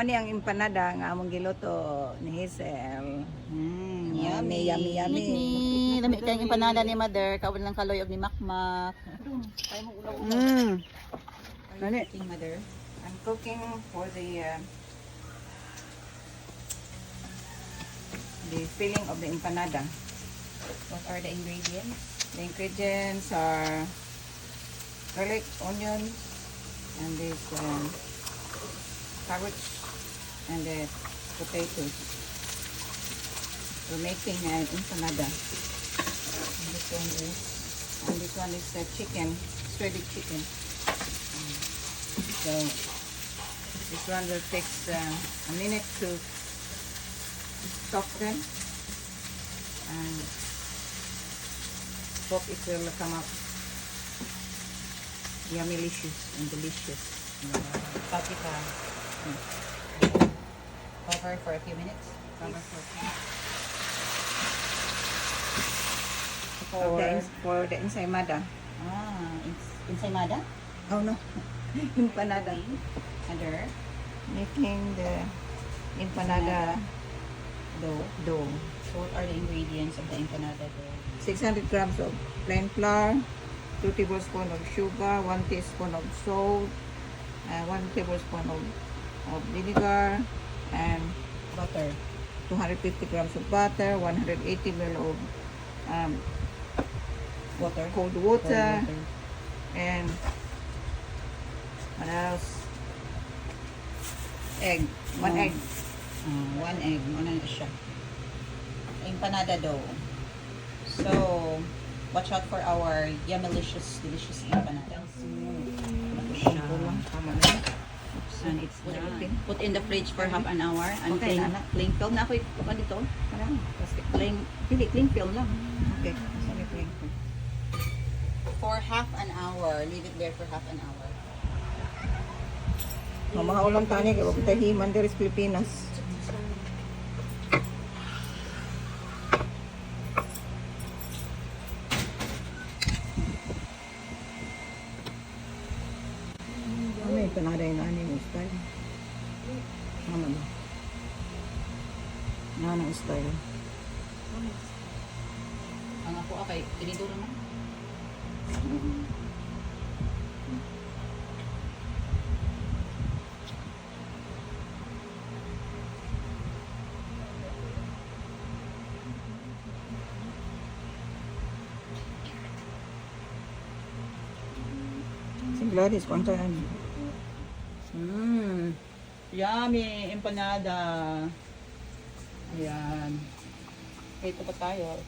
Ano ang empanada nga among giluto ni Hazel? Yummy. Yummy, yummy. Nikni, lami kayong empanada ni Mother, kawan lang kaloy og ni Makmak. Kaya mo ulaw. Nani? King Mother. I'm cooking for the filling of the empanada. What are the ingredients? The ingredients are garlic, onion, and this carrots and the potatoes. We're making an empanada. And this one is chicken, shredded chicken. So this one will take a minute to soften, and hope it will come up yummy-licious and delicious. Paprika. Cover for a few minutes. Cover for a few minutes. For the ensaymada. Ensaymada? Oh no, empanada. Mother. Making the empanada dough. So what are the ingredients of the empanada dough? 600 grams of plain flour, 2 tablespoons of sugar, 1 teaspoon of salt, 1 tablespoon of vinegar, and Butter. 250 grams of butter, 180 ml of Water. cold water, and what else? Egg. One egg. One egg. Ano na siya? Empanada dough. So, watch out for our yummy-licious, delicious empanada. Ito lang. Tama na. And it's Put it done. in. Put in the fridge for half an hour. And Okay, cling, Nana. cling film na ako ito dito. Parang plastic. Cling film lang. Okay. Sorry, plain. For half an hour. Leave it there for half an hour. Mga ulam tani kay wag tahiman diri sa Pilipinas. Ano yung panada yung ani mo style? Ano ba? Ano ang style? Ang ako kay tinidor naman. Si Gladys, kung saan? Yummy empanada. Ayan. Ito pa tayo.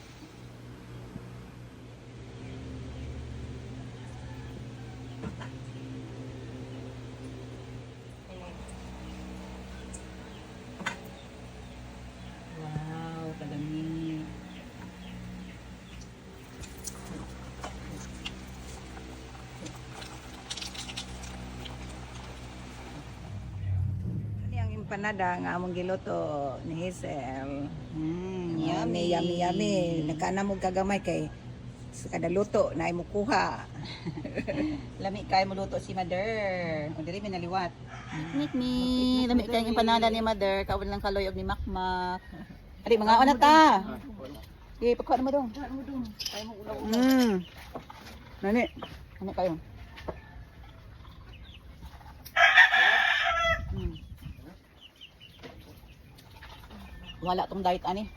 Wow, kadami. Ano ang empanada nga among giluto ni Hazel? Yummy. Yummy, yummy. Nagkaana mo kagamay kay sa kada luto na imo kuha. Lami kay mo luto si Mother. O diri minaliwat. Nikni, lami kay empanada ni Mother, kawan lang kaloy og ni Makmak. Ari mga ana ta. Di pagkuha mo dong. Kaya mo ulaw. Nani? Ano kayo? Wala tong diet ani.